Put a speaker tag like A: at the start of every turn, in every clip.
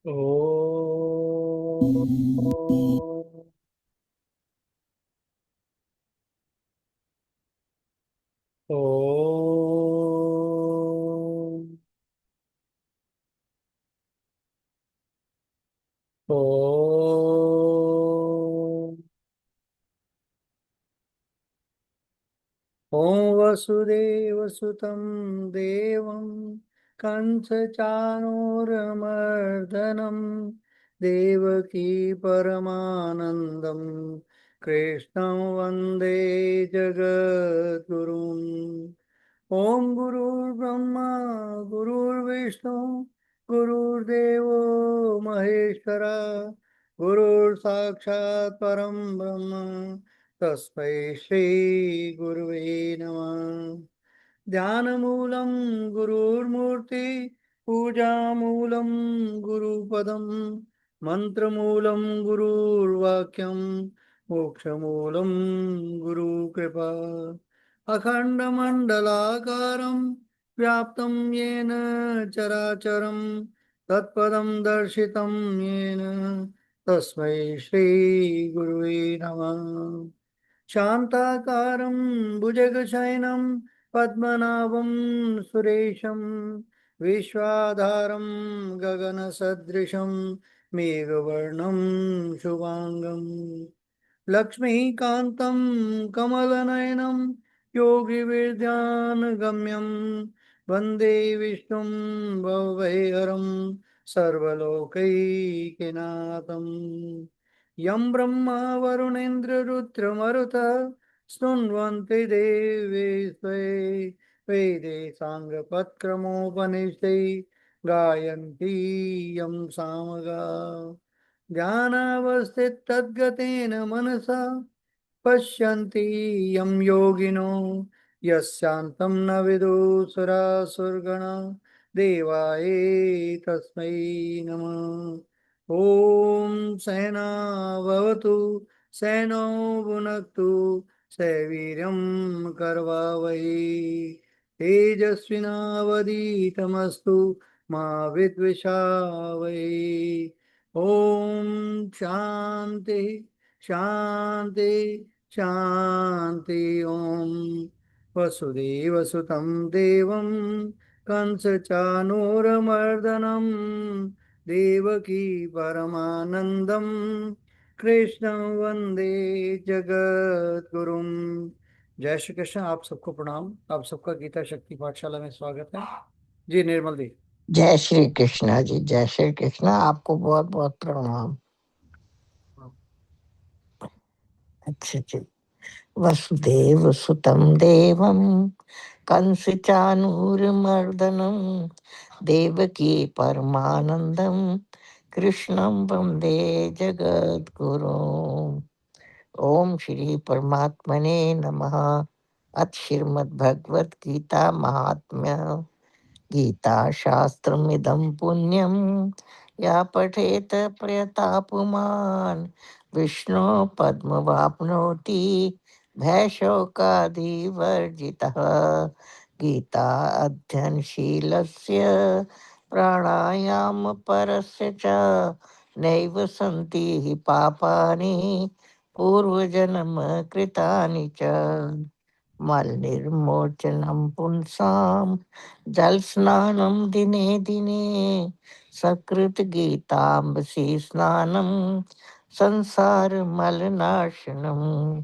A: ओम ओम ओम वसुदेवसुतं देवं कंसचाणूरमर्दनं देवकी परमानन्दं कृष्णं वन्दे जगद्गुरुम्। ओम गुरुर्ब्रह्मा गुरुर्विष्णु गुरुर्देवो महेश्वरा गुरुर् साक्षात् परम ब्रह्म तस्मै श्री गुरुवे नमः। ध्यानमूलं गुरुर्मूर्ति पूजामूलं गुरुपदं मन्त्रमूलं गुरुर्वाक्यं मोक्षमूलं गुरुकृपा। अखण्डमण्डलाकारं व्याप्तं येन चराचरं तत्पदं दर्शितं येन तस्मै श्रीगुरुवे नमः। शान्ताकारं भुजगशयनं पद्मनाभं सुरेशं विश्वाधारं गगनसदृशं मेघवर्णं शुभाङ्गम् लक्ष्मीकान्तं कमलनयनं योगिविद्यानगम्यं वन्दे विष्णुं भवभयहरं सर्वलोकैकनाथम्। यं ब्रह्मा वरुणेन्द्ररुद्रमरुतः स्तुन्वन्ति देवे स्वे वेदे साङ्गपत्क्रमोपनिषदै गायन्ति यं सामगा ध्यानावस्थितद्गतेन मनसा पश्यन्ति यं योगिनो यस्यान्तं न विदुसुरासुरगणा देवाय तस्मै नमः। ॐ सहना भवतु सहनौ भुनक्तु सवीर्यं करवावहै तेजस्विनावधीतमस्तु मा विद्विषावहै। ओम शांति शांति शांति। ओम वसुदेवसुतं देवं कंसचाणूरमर्दनं देवकी परमानंदं कृष्णं वंदे जगद्गुरुं। जय श्री कृष्ण। आप सबको प्रणाम। आप सबका गीता शक्ति पाठशाला में स्वागत है। जी निर्मल दी।
B: जय श्री कृष्णा जी, जय श्री कृष्णा। आपको बहुत बहुत प्रणाम। अच्छा जी। वसुदेव सुतं देवं कंस चाणूरमर्दनं देवकी परमानंदं कृष्णं वंदे जगद्गुरुं। ओम श्री परमात्मने नमः। अथ श्रीमद् भगवत गीता महात्म्य। गीता शास्त्रमिदं पुण्यं या पठेत प्रयतापुमान् विष्णो पद्मवाप्नोति भयशोकादिवर्जितः। गीता अध्ययनशीलस्य प्राणायामपरस्य च नैव सन्ति हि पापानि पूर्वजन्म कृतानि च। मलनिर्मोचनं पुंसां जलस्नानं दिने दिने सकृद्गीताम्बसि स्नानं संसारमलनाशनं।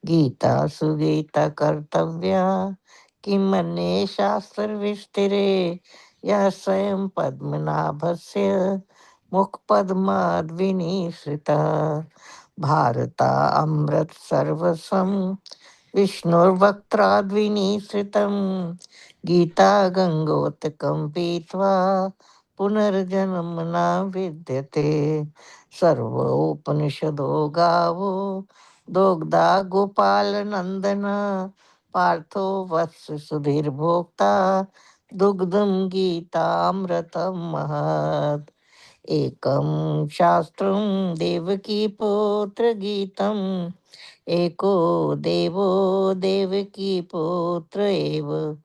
B: गीता सुगीता कर्तव्या किमन्ये शास्त्रविस्तिरे यः स्वयं पद्मनाभस्य मुखपद्माद्विनिसृतः। भारतामृत सर्वस्वं विष्णुर्वक्त्राद्विनिसृतं। गीता गंगोत्कं पीत्वा पुनर्जन्म न विद्यते। सर्वोपनिषदो गावो दोग्धा गोपालनंदन पार्थो वत्स सुधीर्भोक्ता दुग्धं गीतामृतं महत्। एकं शास्त्रं देवकी पुत्र गीतम्। एको देवो देवकी पुत्र एव।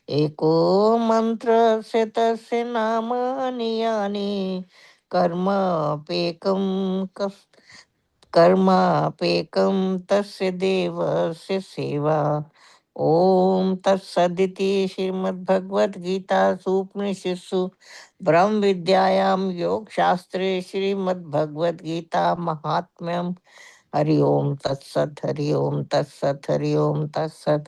B: एको मन्त्रस्य तस्य नामानि यानि। कर्मापेकं कर्मापेकं तस्य देवस्य सेवा। ओम तत्सदिति श्रीमद्भगवद्गीतासु उपनिषत्सु ब्रह्म विद्यायां योग शास्त्रे श्रीमद्भगवद्गीता महात्म्यं। हरि ओम तत्सत, हरि ओम तत्सत, हरि ओम तत्सत।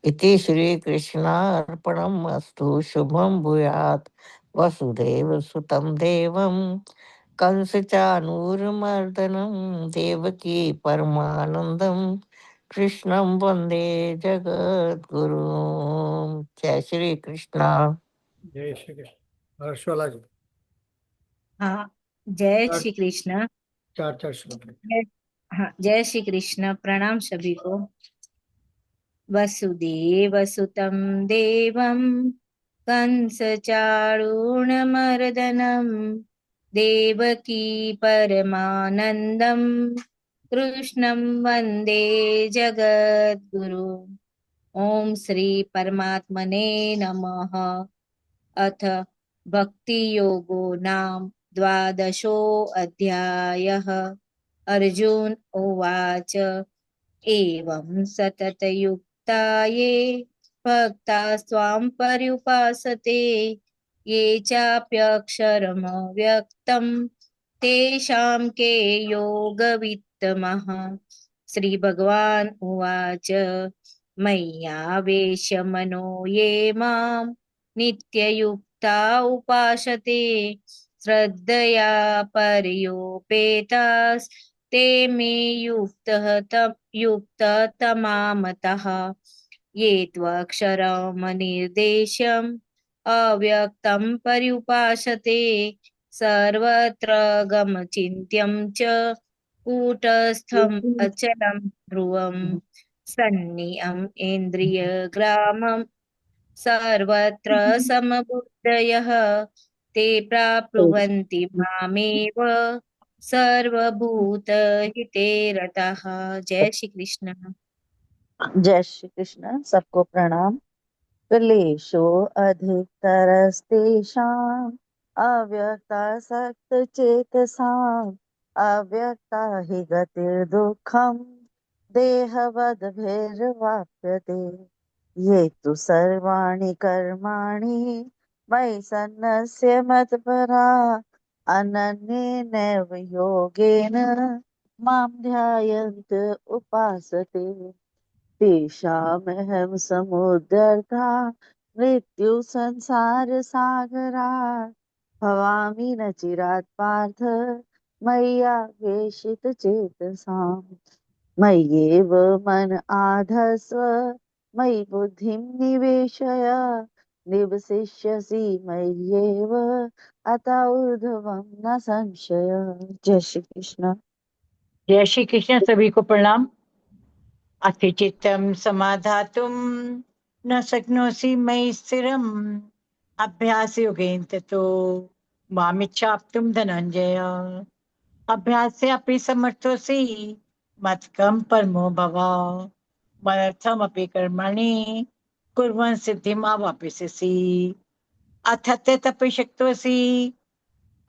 B: इति श्री कृष्णार्पणम् अस्तु। शुभं भूयात्। वसुदेव सुतं देवं कंसचानूरमर्दनं देवकी परमानंदं कृष्णं वंदे जगद्गुरु। जय श्री कृष्णा।
A: जय श्री कृष्ण। हर्षवाला जी।
C: हाँ, जय
A: चार
C: श्री कृष्ण।
A: चार चार श्लोक।
C: हाँ, जय श्री कृष्ण। प्रणाम सभी को। वसुदेव सुतं देवं कंसचारूणमर्दनं देवकी परमानन्दं कृष्णं वन्दे जगद्गुरु। ओम श्री परमात्मने नमः। अथ भक्ति योगो नाम द्वादशोऽध्यायः। अर्जुन उवाच एवं सततयुक्ता ये भक्ता स्वां पर्युपासते ये चाप्यक्षरमव्यक्तं तेषां के योगवित्तमः। श्री भगवान उवाच मय्यावेश्य मनो ये मां नित्ययुक्ता उपासते श्रद्धया पर्योपेतास् ते मे युक्ततमामतः। ये त्वक्षरमनिर्देश्यम् अव्यक्तं पर्युपासते सर्वत्र गमचिन्त्यं च कूटस्थम् अचलं ध्रुवम् सन्नियम् इन्द्रियग्रामं सर्वत्र समबुद्धयः ते प्राप्नुवन्ति मामेव सर्वभूतहिते रतः। जय श्री कृष्ण।
D: जय श्री कृष्ण। सबको प्रणाम। क्लेशो अधिकतरस्तेषाम् अव्यक्तासक्तचेतसाम् अव्यक्ता हि गतिर्दुःखम् देहवद्भिर्वाप्यते। ये तु सर्वाणि कर्माणि मयि सन्न्यस्य मत्परा अनन्येनैव योगेन मां ध्यायन्त उपासते तेषामहं समुद्धर्ता मृत्यु संसारसागरात् भवामि न चिरात् पार्थ मय्यावेशितचेतसाम् मय्येव मन आधस्व मयि बुद्धिं निवेशय निवसिष्यसि मय्येव अत ऊर्ध्वं न संशय। जय श्री कृष्ण।
E: जय श्री कृष्ण। सभी को प्रणाम। अथ चित्तं समाधातुं न शक्नोषि मयि स्थिरम् अभ्यासयोगेन ततो मामिच्छाप्तुं धनञ्जय। अभ्यासेऽपि समर्थोऽसि मत्कं परमो भव। मदर्थमपि कर्माणि कुर्वन् सिद्धिमावाप्स्यसि। अथ त्यक्तुमपि शक्नोषि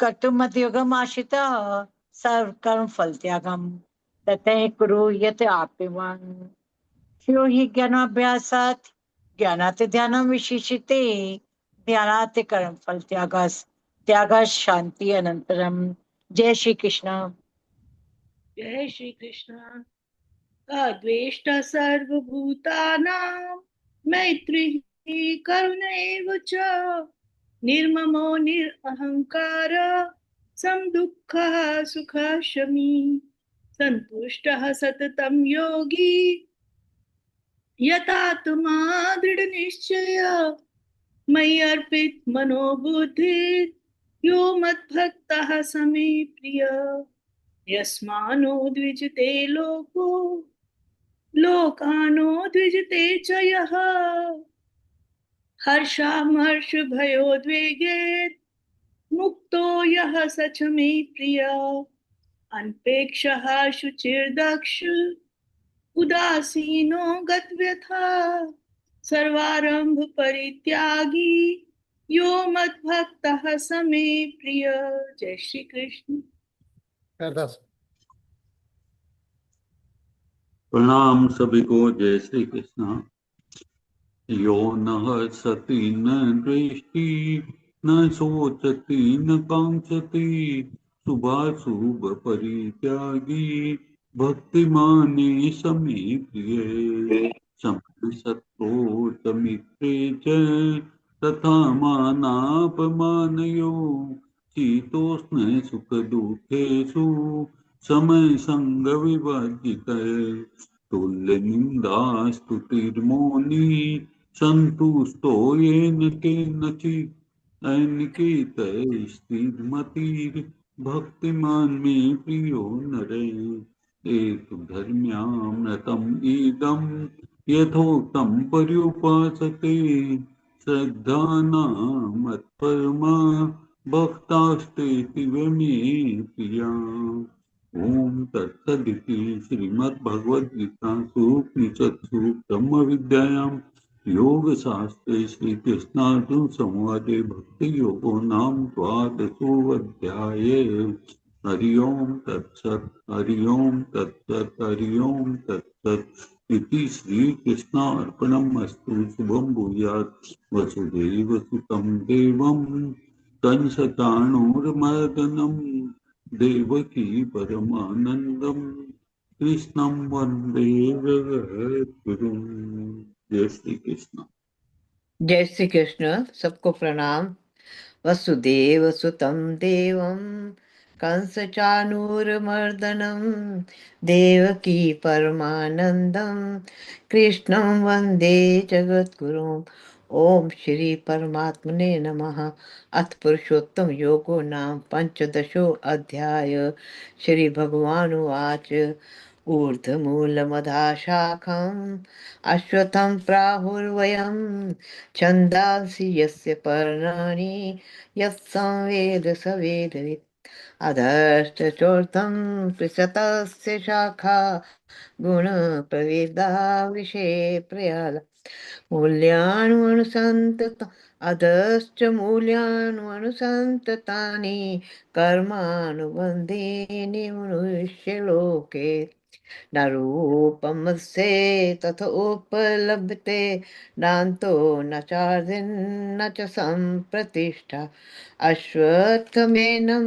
E: कर्तुं मद्योगमाश्रितः सर्वकर्म फलत्यागम् ततः कुरु यत् आप्यवान्। यो हि ज्ञानाभ्यासात् ज्ञानात् ध्यानं विशिष्यते ध्यानात् कर्म फल त्यागा शांति अनंतरम। जय श्री कृष्ण।
F: जय श्री कृष्ण। अद्वेष्टा सर्वभूतानां मैत्री करुण एव च निर्ममो निरहंकार समदुःखः सुखः शमी संतुष्टः सततं योगी यतात्मा दृढनिश्चय मयि अर्पित मनोबुद्धि यो मद्भक्तः समे प्रियः यस्मानो द्विजते लोकानो द्विजते च यः हर्षामर्ष भयोद्वेगे मुक्तो यः स च मे प्रिय अनपेक्षः शुचिर्दक्ष उदासीनो गतव्यथा सर्वारंभ परित्यागी यो मद्भक्तः स मे प्रिय। जय श्री कृष्ण।
A: अरदास।
G: प्रणाम सभी को। जय श्री कृष्ण। यो न सती न दृष्टि न शोचति न कांक्षति शुभाशुभ परित्यागी भक्तिमाने समे प्रिय शत्रु च मित्रे च तथा मानापमानयो शीतोष्ण सुख दुखेषु समय संग विवर्जितः तुल्यनिन्दा स्तुतिर्मौनी सन्तुष्टो येन केनचित् अनिकेतैस्तिर्मतिर्भक्तिमान् मे प्रियो नरे एतद्धर्म्यामृतम् इदं यथोक्तं पर्युपासते श्रद्धानामत्परमा भक्तास्तेऽतीव मे प्रिया। ओम तत्सदिति श्रीमद्भगवद्गीतासु उपनिषत्सु ब्रह्मविद्यायां योगशास्त्रे श्रीकृष्णार्जुनसंवादे भक्तियोगो नाम द्वादशोऽध्यायः। हरि ओम तत्सत् हरि ओम तत्सत् हरि ओम तत्सत् इति श्रीकृष्णार्पणमस्तु। शुभं भूयात्। वसुदेवसुतं देवं कंसचाणूरमर्दनम् देवकी परमानंदम कृष्णं वंदे जगद्गुरुं। जय श्री कृष्ण।
B: जय श्री कृष्ण। सबको प्रणाम। वसुदेव सुतं देवं कंसचानूरमर्दनं देवकी परमानंदं कृष्णं वंदे जगद्गुरुम्। ओम श्री परमात्मने नमः। अथ पुरुषोत्तम योगो नाम पंचदशो अध्याय। श्री भगवानुवाच ऊर्ध्वमूलमधाशाखम् अश्वत्थं प्राहुर्वयम् छन्दांसि यस्य पर्णानि यत्संवेद स वेदवित् अधश्चोर्ध्वं त्रिशतस्य शाखा गुणप्रवेदा विषये प्रयाला मूल्यान्वनुसन्तत अधश्च मूल्यान्वनुसन्ततानि कर्मानुबन्धीनि मनुष्यलोके न रूपमस्ये तथोपलभ्यते नान्तो न चार्दिन्न च सम्प्रतिष्ठा अश्वत्थमेनं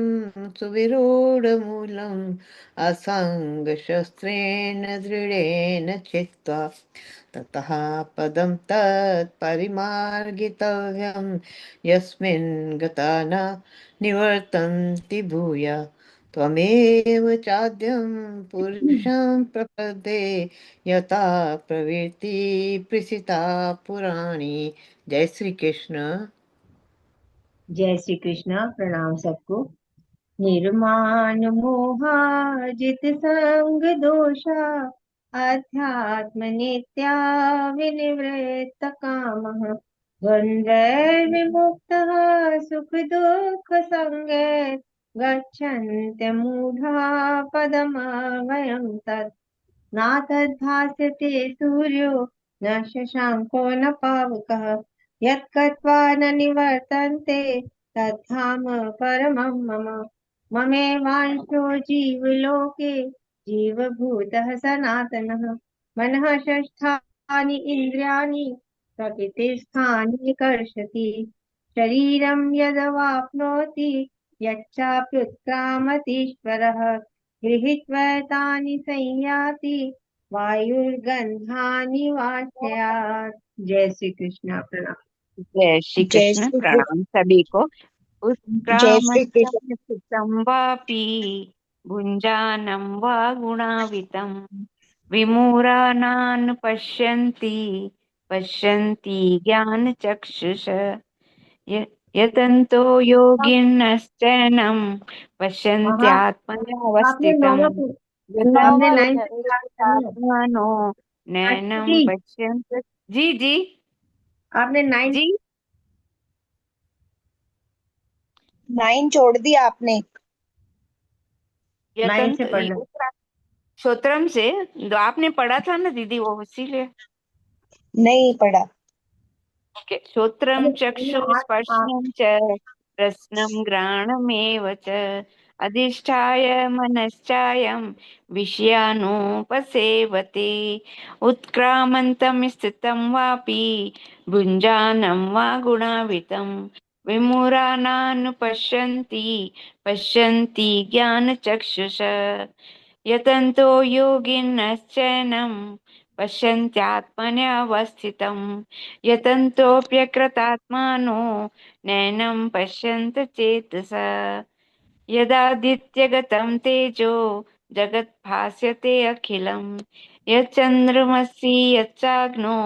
B: सुविरूढमूलम् असङ्गशस्त्रेण दृढेन चित्वा ततः पदं तत्परिमार्गितव्यं यस्मिन् गता न निवर्तन्ति भूया त्वमेव चाद्यं पुरुषं प्रपदे यथा प्रवृत्ति प्रसिता पुराणी। जय श्री कृष्ण।
C: जय श्री कृष्ण। प्रणाम सबको। निर्माण मोहाजित संग दोषा अध्यात्म नित्या विनिवृत्त कामः द्वन्द्वैर्विमुक्तः सुख दुःख संगे गच्छन्त्य मूढा पदमव्ययं तत् नातद्भासते सूर्यो न शशाङ्को न पावकः यत्गत्वा न निवर्तन्ते तद्धाम परमं मम। ममेवांशो जीवलोके जीवभूतः सनातनः मनः षष्ठानि इन्द्रियाणि प्रकृतिस्थानि कर्षति शरीरं यदवाप्नोति यच्चाप्युत्क्रामतीश्वरः गृहीत्वैतानि संयाति वायुर्गन्धानि वाशयात्। जय श्री कृष्ण। प्रणाम।
H: जय श्री
C: जय
H: कृष्ण।
C: श्री कृष्ण।
H: प्रणाम सभी को।
C: जय श्री कृष्ण।
H: उत्क्रामन्तः वापि भुञ्जानं वा गुणावितं विमूढानान् पश्यन्ति ज्ञानचक्षुष यतन्तो योगिनश्चैनं
C: हाँ, आपने
H: पश्यन्त्यात्मन्यवस्थितं
C: आपने
H: यतन्तो
C: 9 से स्टार्ट करनी है।
H: धर्मात्मानो
C: आंटी
H: नैनं
C: जी,
H: पश्यन्त। जी जी
C: आपने 9
H: जी
I: 9 छोड़ दिया आपने।
C: 9 से
H: यतंत
C: पढ़ना।
H: श्रोत्रम से जो आपने पढ़ा था ना दीदी, वो इसीलिए।
I: नहीं पढ़ा।
H: ओके, श्रोत्रम
C: पहले
H: चक्षु
C: आप
H: स्पर्शनं च रसनं घ्राणमेव च अधिष्ठाय मनश्चायं विषयानुपसेवते उत्क्रामन्तं स्थितं वापि भुञ्जानं वा गुणावितं विमूढानानुपश्यन्ति पश्यन्ति ज्ञानचक्षुषा यतन्तो योगिनश्चैनं पश्यन्त्यात्मन्यवस्थितं यतन्तोऽप्यकृतात्मानो नैनं पश्यन्त चेतसा यदादित्यगतं तेजो जगद्भास्यते अखिलं यच्चन्द्रमसि यच्चाग्नो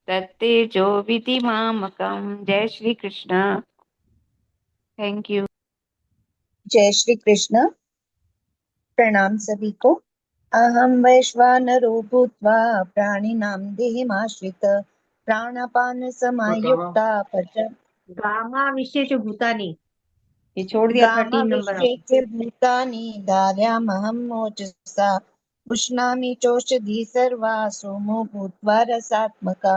H: तत्तेजो विधिमामकम्। जय श्री कृष्ण। Thank you.
I: जय श्री कृष्ण। प्रणाम सभी को। अहं वैश्वानरो भूत्वा प्राणिनां देहमाश्रित प्राणापान समायुक्ता
C: गामा विशेष भूतानी, ये छोड़ दिया 13 नंबर आपने।
I: गामाविश्येच भूतानि धारयामहं मोजसा उष्णामि चौषधी सर्वा सोमो भूत्वा रसात्मका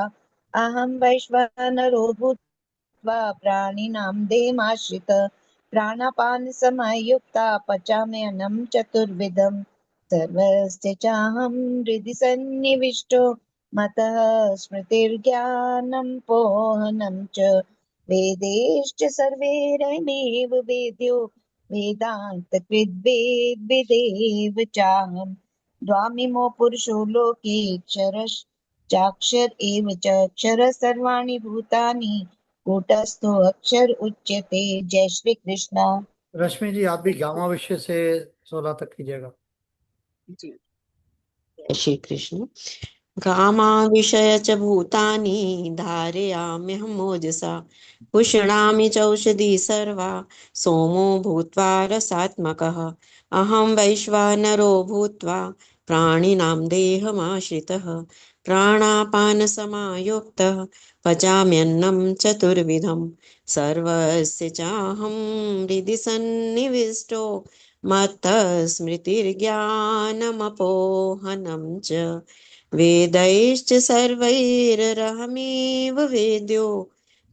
I: अहं वैश्वानरो भूत्वा प्राणिनां देहमाश्रित प्राणापानसमायुक्ता पचाम्यन्नं चतुर्विधं सर्वस्य चाहं हृदि सन्निविष्टो मतः स्मृतिर्ज्ञानं च वेदैश्च सर्वैरहमेव वेद्यो वेदान्तकृद्वेद्विदेव चाहं द्वामिमो पुरुषो लोके क्षरश्चाक्षर एव च क्षरः सर्वाणि भूतानि कूटस्थो अक्षर उच्यते। जय श्री कृष्ण।
A: रश्मि जी, आप भी गामा विषय से 16 तक कीजिएगा।
C: जी।
J: जय श्री कृष्ण। कामाविषय च भूतानि धारयाम्यहं मोजसा पुष्णामि चौषधी सर्वा सोमो भूत्वा रसात्मकः अहं वैश्वानरो भूत्वा प्राणिनां देहमाश्रितः प्राणापानसमायुक्तः पचाम्यन्नं चतुर्विधं सर्वस्य चाहं हृदि सन्निविष्टो मत्तः स्मृतिर्ज्ञानमपोहनं च वेदैश्च सर्वैरहमेव वेद्यो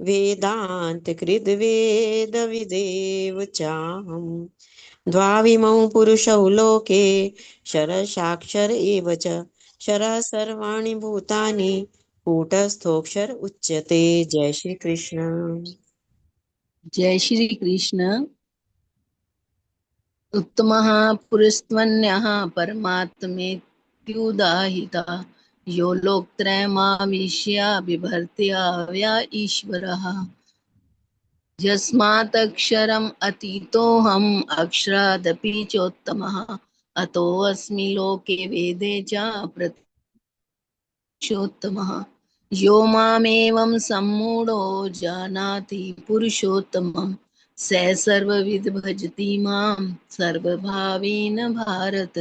J: वेदान्तकृद्वेदविदेव चाहम् द्वाविमौ पुरुषौ लोके क्षरशाक्षर एव च क्षरः सर्वाणि भूतानि कूटस्थोऽक्षर उच्यते। जय श्री कृष्ण।
K: जय श्री कृष्ण। उत्तमः पुरुषत्वन्यः परमात्मेत्युदाहिता यो लोकत्रयमाविश्य बिभर्त्य ईश्वरः यस्मात्क्षरम् अतीतोऽहम् अक्षरादपि चोत्तमः अतोऽस्मि लोके वेदे च पुरुषोत्तमः यो मामेवं सम्मूढो जानाति पुरुषोत्तमं स सर्वविद भजति मां सर्वभावेन भारत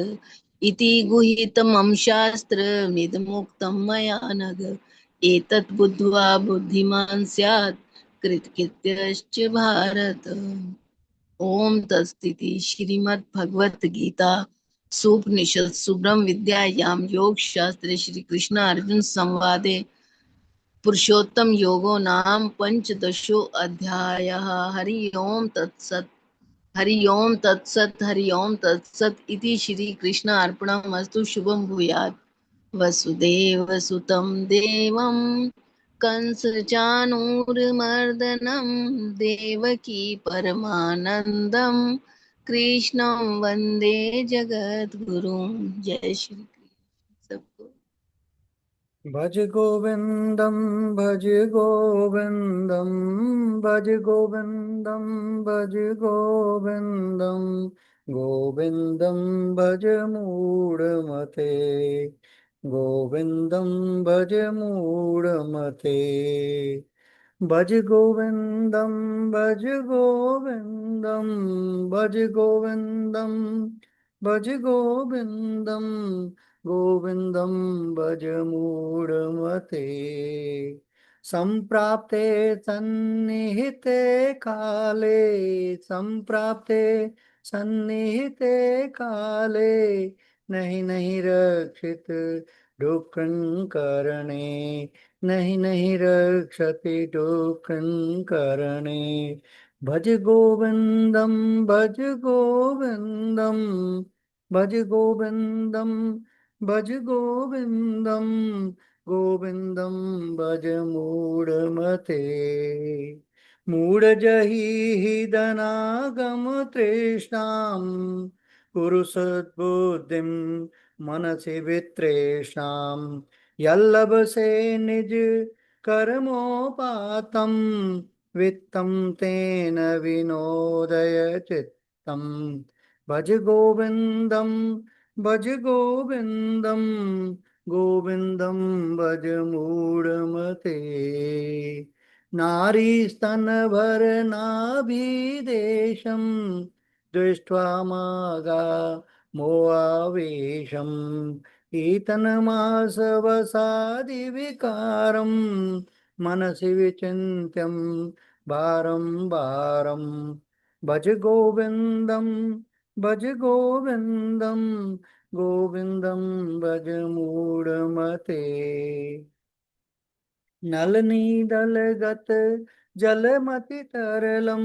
K: इति गुहितमं शास्त्रमिदमुक्तं मया नघ एतत् बुद्ध्वा बुद्धिमान् स्यात् कृतकृत्यश्च भारत। ओम तत्स्थिति श्रीमद् भगवत गीता सुपनिषत्सु ब्रह्म विद्यायां योग शास्त्रे श्री कृष्ण अर्जुन संवादे पुरुषोत्तम योगो नाम पंचदशो अध्यायः। हरि ओम तत्सत्। हरि ओम तत्सत्। हरि ओम तत्सत् इति श्री कृष्ण अर्पणमस्तु। शुभम भूयात्। वसुदेवसुतं देवं कंसचाणूरमर्दनं देवकी परमानन्दं कृष्णं वन्दे जगद्गुरुं। जय श्री कृष्ण सबको।
A: भज गोविंदम भज गोविंदम भज गोविंदम भज गोविंदम गोविंदम भज मूढ़मते गोविंदम भज मूढ़मते भज गोविंदम भज गोविंदम भज गोविंदम भज गोविंदम गोविंदम भज मूढ़मते सम्प्राप्ते सन्निहिते काले, सम्प्राप्ते सन्निहिते काले, नहीं नहीं रक्षित डुक्कंकरणे, नहीं नहीं रक्षति डुक्कंकरणे। भज गोविंदम, भज गोविंदम, भज गोविंदम, भज गोविंदम, गोविंदम भज मूढ़मते। मूढ़जहि धनागम तृष्णां, कुरु सद्बुद्धिं मनसि वित्रेषां। यल्लभसे निज कर्मोपातं, वित्तं तेन विनोदय चित्तम्। भज गोविंदम, भज गोविंदम, गोविंदम भज मूढ़मते। नारी स्तन भर नाभिदेशम, दृष्ट्वा मागा मोआवेशम। ईतनमासवसादि विकारम, मनसि विचिन्त्यं बारं बारं। भज गोविंदम, भज गोविंदम, गोविंदम भज मूढ़मते। नल नीदल गत जलमति तरलम,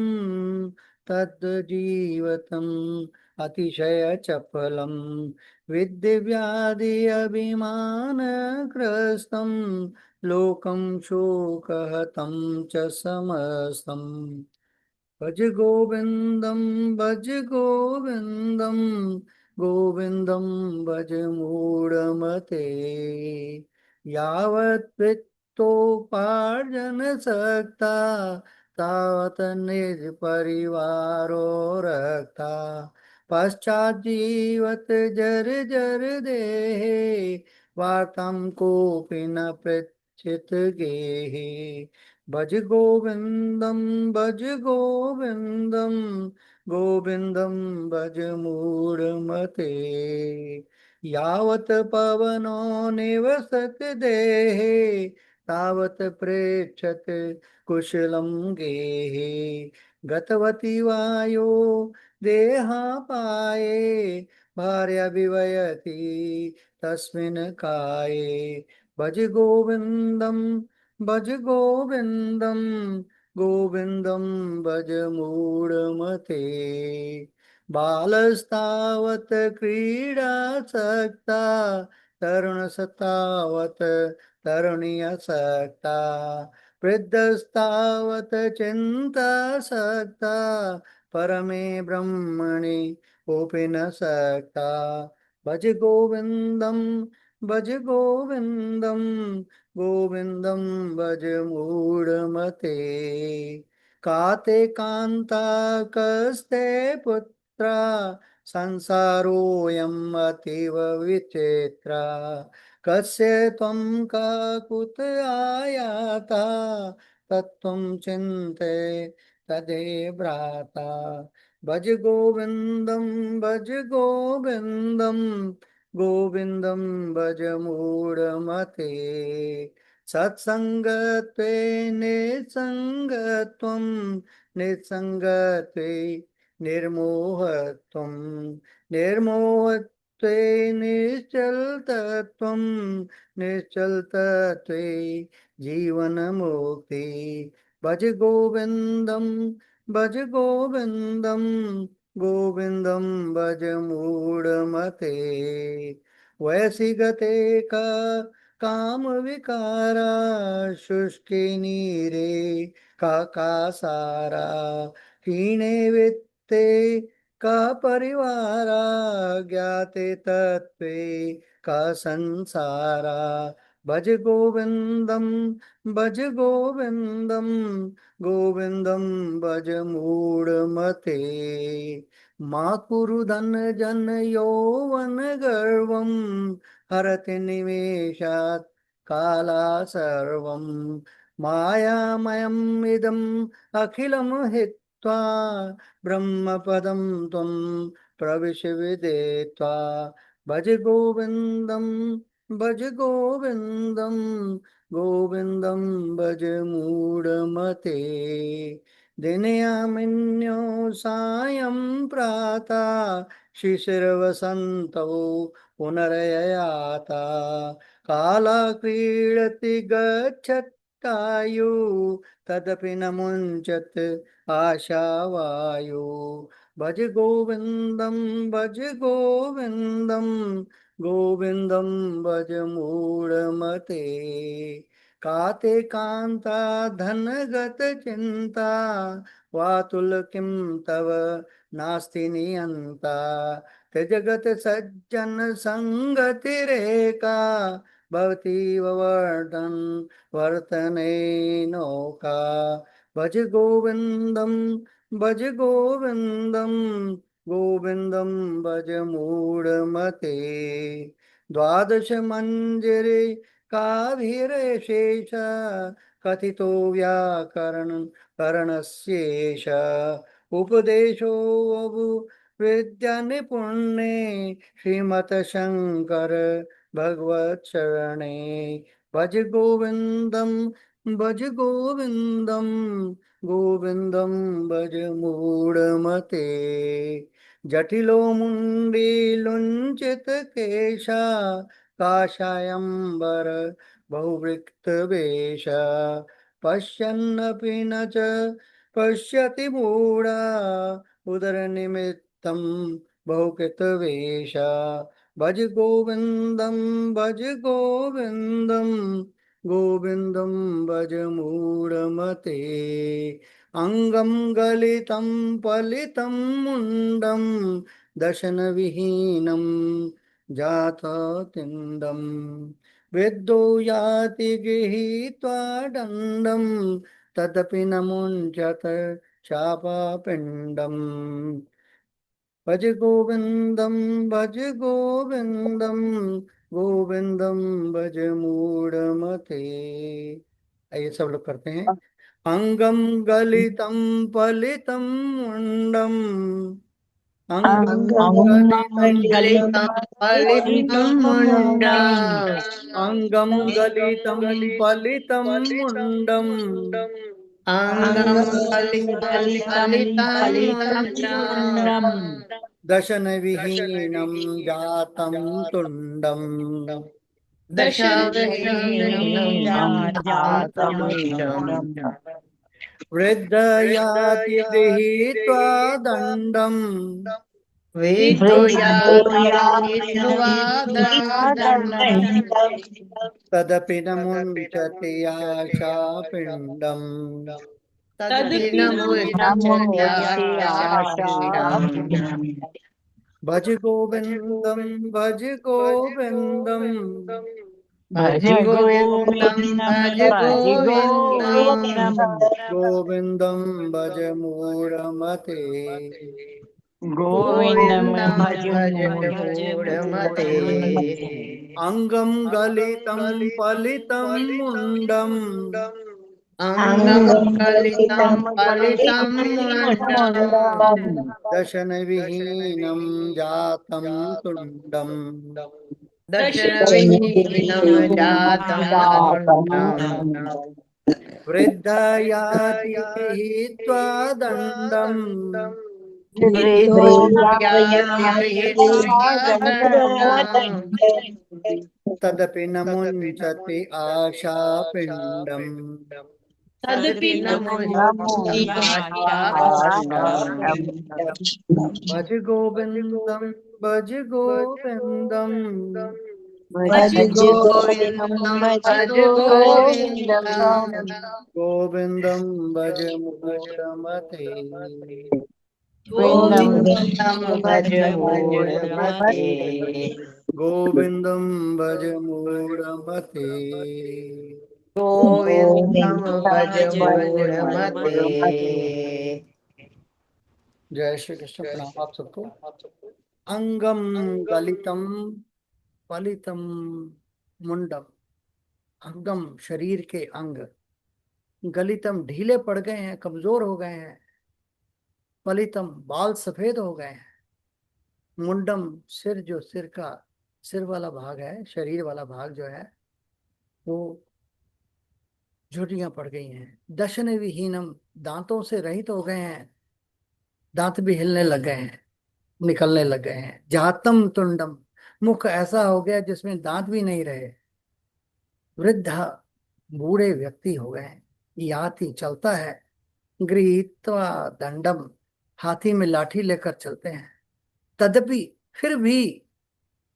A: तद्जीवतम अतिशय चपलम। विद्य व्याधि अभिमान ग्रस्तम, लोकम शोकहतम च समस्तम। भज गोविंदम, भज गोविंदम, गोविंदम भज मूढ़मते। यावत् वित्तोपार्जन सकता, तावत निज परिवारो रखता। पश्चात जीवत जर जर देहे, वार्ताम कोपि न पृच्छित गेहे। भज गोविंदम, भज गोविंदम, गोविंदम भज मूढ़मते। यावत पवनो निवसत देहे, तावत प्रेक्षत कुशलम गेहे। गतवती वायो देहापाये, भार्या विवयति तस्मिन् काये। भज गोविंदम, भज गोविंदम, गोविंदम भज मूढ़मते। बालस्तावत क्रीडासक्ता, तरुणस्तावत तरुण्यासक्ता। वृद्धस्तावत चिन्तासक्ता, परमे ब्रह्मणि कोऽपि न सक्ता। भज गोविंदम, भज गोविंदम, गोविंदम भज मूढ़मते। काते कांता कस्ते पुत्रा, संसारोऽयम् अतीव विचित्रा। कस्य त्वं काकुत आयाता, तत्त्वं चिन्तय तदेव भ्राता। भज गोविंदम, भज गोविंदम, गोविंदम भज मूढ़मते। सत्संगत्वे निसंगत्वं, निसंगत्वे निर्मोहत्वं, निर्मोहत्वे निश्चलतत्वं, निश्चलतत्वे जीवनमुक्ति। भज गोविंदम, भज गोविंदम, गोविंदम भज मूढ़मते। वैसी गते का काम विकारा, शुष्के नीरे का सारा। हीने वित्ते का परिवारा, ज्ञाते तत्वे का संसारा। भज गोविंदम, भज गोविंदम, गोविंदम भज मूढ़मते। मा कुरु धन जन यौवन गर्वं, हरति निमेषात् काला सर्वं। मायामयम् इदम् अखिलं हित्वा, ब्रह्मपदं त्वं प्रविश विदित्वा। भज गोविंदम, भज गोविंदम, गोविन्दं भज मूढमते दिनयामिन्यो सायं प्रातः शिशिरवसन्तौ पुनरययाता कालक्रीडति गच्छत्तायु तदपि न मुञ्चत् आशावायु भज गोविन्दं भज गोविन्दं गोविन्दं भज मूढमते काते कान्ता धनगत चिन्ता वातुल किं तव नास्ति नियन्ता त्यजगत सज्जन संगतिरेका भवतीव वर्धन वर्तने नौका भज गोविन्दं भज गोविन्दं गोविन्दं भज मूढमते द्वादश मञ्जरे काभिरेशेष कथितो व्याकरण करणस्येष उपदेशो वभु विद्या निपुण्ये श्रीमत शंकर भगवत शरणे भज गोविन्दं भज गोविन्दं गोविन्दं भज मूढमते जटिलो मुंडी लुंचित केशा काषायंबर बहुवृक्त वेश पश्यन्नपि न च पश्यति मूढा उदरनिमित्तं बहुकृतवेश भज गोविन्दं भज गोविन्दं गोविन्दं भज मूढमते अंगं गलितं पलितं मुंडं दशनविहीनं जाततिन्दं विद्धो याति गृहीत्वा दण्डं तदपि न मुञ्चत शापापिण्डम् भज गोविन्दं भज गोविन्दं गोविन्दं भज मूढमते। आइए सब लोग करते हैं। अंगम गलितं पलितं मुंडम अंगम गलितं पलितं मुंडम अंगम गलितं पलितं मुंडम अंगम गलितं पलितं मुंडम दशन विहीनं जातं तुंडम वृद्ध याति गृहीत्वा दण्डं तदपि न मुञ्चति आशापिण्डम् भज गोविन्दं भज गोविन्दं
E: भज गोविन्दं भज गोविन्दं
A: गोविन्दं भज मूढमते
E: गोविन्दं भज
J: मूढमते
A: अंगं गलितं पलितं मुंडम
J: अंगं गलितं पलितं मुंडं
A: दशन विहीनं जातं तुंडम
J: दशविहीनं जातं तुण्डं
A: वृद्ध याति गृहीत्वा दण्डं तदपि न मुञ्चति आशापिण्डम्
F: तदपि न
A: भज गोविन्दं भज गोविन्दं
I: भज गोविन्दं भज गोविन्दं
A: गोविन्दं भज मूढमते
J: गोविन्दं भज मूढमते
A: गोविन्दं भज मूढमते
J: गोविन्दं भज मूढमते।
A: जय श्री कृष्ण। प्रणाम आप सबको। अंगम गलितम पलितम मुंडम अंगम शरीर के अंग गलितम ढीले पड़ गए हैं, कमजोर हो गए हैं, पलितम बाल सफेद हो गए हैं, मुंडम सिर जो सिर वाला भाग है, शरीर वाला भाग जो है वो झुर्रियां पड़ गई हैं। दशन विहीनम, दांतों से रहित हो गए हैं, दांत भी हिलने लग गए हैं, निकलने लग गए हैं। जातम तुंडम, मुख ऐसा हो गया जिसमें दांत भी नहीं रहे। वृद्ध, बूढ़े व्यक्ति हो गए हैं। याति, चलता है। गृहीत्वा दंडम, हाथी में लाठी लेकर चलते हैं। तदपि, फिर भी,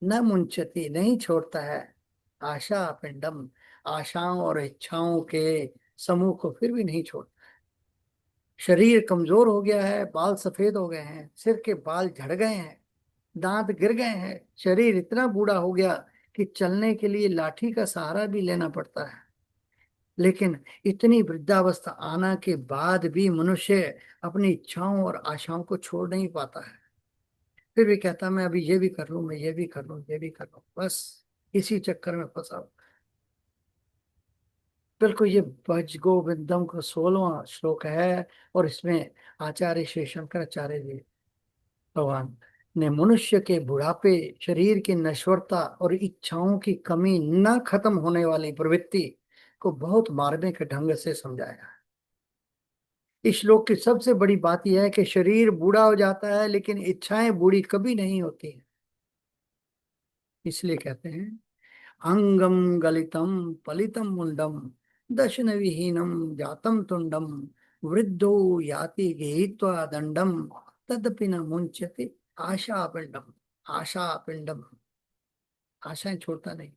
A: न मुंचती, नहीं छोड़ता है। आशा पिंडम, आशाओं और इच्छाओं के समूह को फिर भी नहीं छोड़ता। शरीर कमजोर हो गया है, बाल सफेद हो गए हैं, सिर के बाल झड़ गए हैं, दांत गिर गए हैं। शरीर इतना बूढ़ा हो गया कि चलने के लिए लाठी का सहारा भी लेना पड़ता है। लेकिन इतनी वृद्धावस्था आना के बाद भी मनुष्य अपनी इच्छाओं और आशाओं को छोड़ नहीं पाता है। फिर भी कहता मैं अभी ये भी कर लूं, मैं ये भी कर लूं, ये भी कर लूं, बस इसी चक्कर में फंसा हूं। बिल्कुल, ये भज गोविंदम का 16वां श्लोक है। और इसमें आचार्य श्री शंकराचार्य जी भगवान ने मनुष्य के बुढ़ापे, शरीर की नश्वरता और इच्छाओं की कमी, न खत्म होने वाली प्रवृत्ति को बहुत मार्मिक ढंग से समझाया। इस श्लोक की सबसे बड़ी बात यह है कि शरीर बूढ़ा हो जाता है लेकिन इच्छाएं बूढ़ी कभी नहीं होती हैं। इसलिए कहते हैं अंगम गलितम पलितम मुंडम दशन विहीनम जातम तुंडम वृद्धो याति गृहीत्वा दंडम तदपि न मुंचति आशा पिंडम। आशा पिंडम, आशाएं छोड़ता नहीं।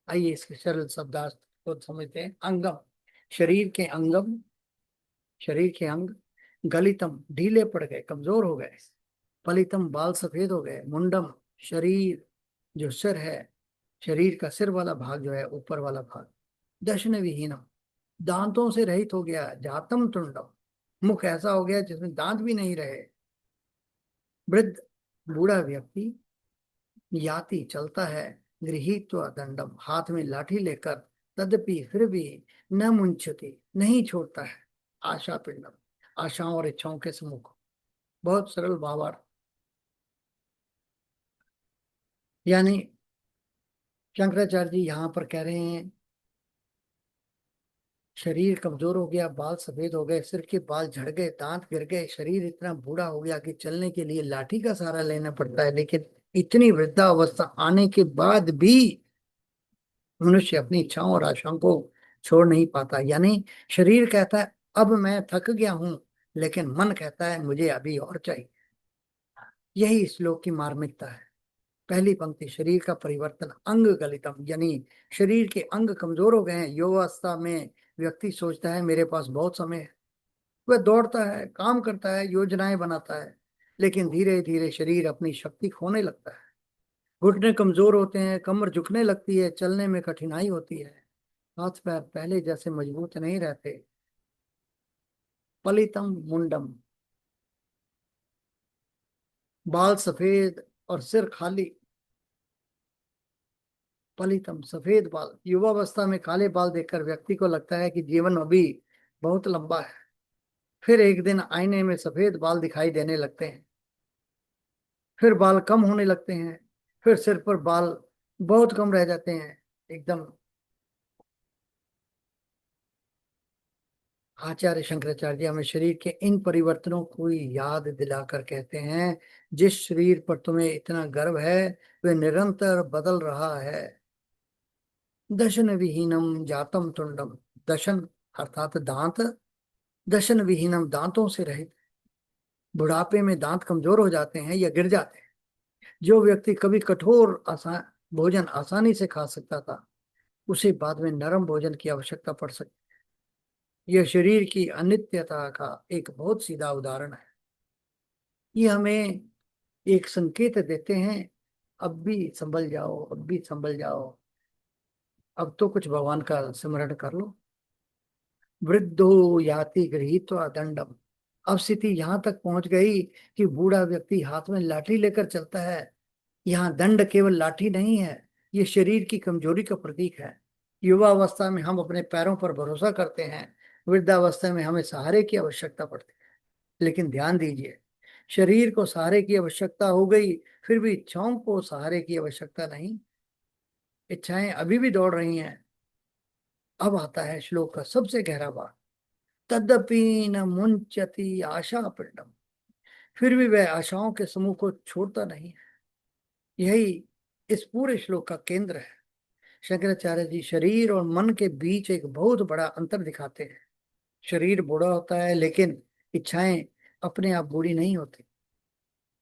A: आइए इसके सरल शब्दार्थ को समझते हैं। अंगम, शरीर के अंगम, शरीर के अंग। गलितम, ढीले पड़ गए, कमजोर हो गए। पलितम, बाल सफेद हो गए। मुंडम, शरीर, जो सिर है, शरीर का सिर वाला भाग जो है, ऊपर वाला भाग। दशन विहीनम, दांतों से रहित हो गया। जातम तुंडम, मुख ऐसा हो गया जिसमें दांत भी नहीं रहे। वृद्ध, बूढ़ा व्यक्ति। याति, चलता है। गृहीत्वा दंडम, हाथ में लाठी लेकर। तदपि, फिर भी। न मुंचति, नहीं छोड़ता है। आशा पिंडम, आशाओं और इच्छाओं के समूह को। बहुत सरल भावार्थ। यानी शंकराचार्य जी यहाँ पर कह रहे हैं शरीर कमजोर हो गया, बाल सफेद हो गए, सिर के बाल झड़ गए, दांत गिर गए, शरीर इतना बूढ़ा हो गया कि चलने के लिए लाठी का सहारा लेना पड़ता है। लेकिन इतनी वृद्धावस्था आने के बाद भी मनुष्य अपनी इच्छाओं और आशाओं को छोड़ नहीं पाता। यानी शरीर कहता है अब मैं थक गया हूं, लेकिन मन कहता है मुझे अभी और चाहिए। यही श्लोक की मार्मिकता है। पहली पंक्ति, शरीर का परिवर्तन। अंग गलितम, यानी शरीर के अंग कमजोर हो गए हैं। युवावस्था में व्यक्ति सोचता है मेरे पास बहुत समय है, वह दौड़ता है, काम करता है, योजनाएं बनाता है, लेकिन धीरे धीरे शरीर अपनी शक्ति खोने लगता है। घुटने कमजोर होते हैं, कमर झुकने लगती है, चलने में कठिनाई होती है, हाथ पैर पहले जैसे मजबूत नहीं रहते। पलितम मुंडम, बाल सफेद और सिर खाली। पलितम, सफेद बाल। युवावस्था में काले बाल देखकर व्यक्ति को लगता है कि जीवन अभी बहुत लंबा है। फिर एक दिन आईने में सफेद बाल दिखाई देने लगते हैं, फिर बाल कम होने लगते हैं, फिर सिर पर बाल बहुत कम रह जाते हैं एकदम। आचार्य शंकराचार्य जी हमें शरीर के इन परिवर्तनों को याद दिलाकर कहते हैं जिस शरीर पर तुम्हें इतना गर्व है वह निरंतर बदल रहा है। दशन विहीनम जातम तुंडम, दशन अर्थात दांत। दशन विहीनम, दांतों से रहित। बुढ़ापे में दांत कमजोर हो जाते हैं या गिर जाते हैं। जो व्यक्ति कभी कठोर भोजन आसानी से खा सकता था, उसे बाद में नरम भोजन की आवश्यकता पड़ सकती। यह शरीर की अनित्यता का एक बहुत सीधा उदाहरण है। ये हमें एक संकेत देते हैं अब भी संभल जाओ, अब भी संभल जाओ, अब तो कुछ भगवान का स्मरण कर लो। वृद्धो याति गृहीत्वा दंडम, अब स्थिति यहां तक पहुंच गई कि बूढ़ा व्यक्ति हाथ में लाठी लेकर चलता है। यहाँ दंड केवल लाठी नहीं है, ये शरीर की कमजोरी का प्रतीक है। युवावस्था में हम अपने पैरों पर भरोसा करते हैं, वृद्धावस्था में हमें सहारे की आवश्यकता पड़ती है। लेकिन ध्यान दीजिए, शरीर को सहारे की आवश्यकता हो गई, फिर भी इच्छाओं को सहारे की आवश्यकता नहीं। इच्छाएं अभी भी दौड़ रही हैं, अब आता है श्लोक का सबसे गहरा भाग। तदपि न मुंचति आशा पिंडम, फिर भी वह आशाओं के समूह को छोड़ता नहीं है। यही इस पूरे श्लोक का केंद्र है। शंकराचार्य जी शरीर और मन के बीच एक बहुत बड़ा अंतर दिखाते हैं। शरीर बूढ़ा होता है लेकिन इच्छाएं अपने आप बूढ़ी नहीं होती।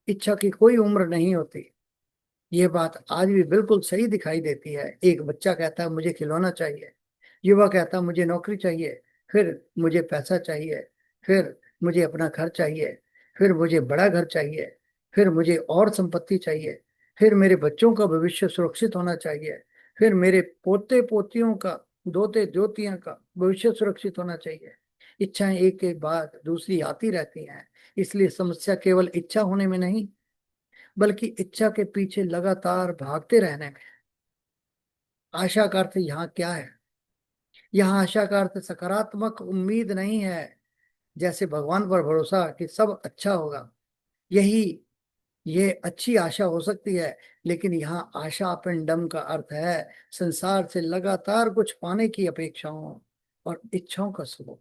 A: इच्छा की कोई उम्र नहीं होती। ये बात आज भी बिल्कुल सही दिखाई देती है। एक बच्चा कहता है मुझे खिलौना चाहिए, युवा कहता है मुझे नौकरी चाहिए, फिर मुझे पैसा चाहिए, फिर मुझे अपना घर चाहिए, फिर मुझे बड़ा घर चाहिए, फिर मुझे और संपत्ति चाहिए, फिर मेरे बच्चों का भविष्य सुरक्षित होना चाहिए, फिर मेरे पोते पोतियों का, दोते दोतियों का भविष्य सुरक्षित होना चाहिए। इच्छाएं एक के बाद दूसरी आती रहती हैं। इसलिए समस्या केवल इच्छा होने में नहीं, बल्कि इच्छा के पीछे लगातार भागते रहने में। आशा का अर्थ यहाँ क्या है? यहाँ आशा का अर्थ सकारात्मक उम्मीद नहीं है, जैसे भगवान पर भरोसा कि सब अच्छा होगा। यही ये अच्छी आशा हो सकती है, लेकिन यहाँ आशा पिंडम का अर्थ है संसार से लगातार कुछ पाने की अपेक्षाओं और इच्छाओं का समूह।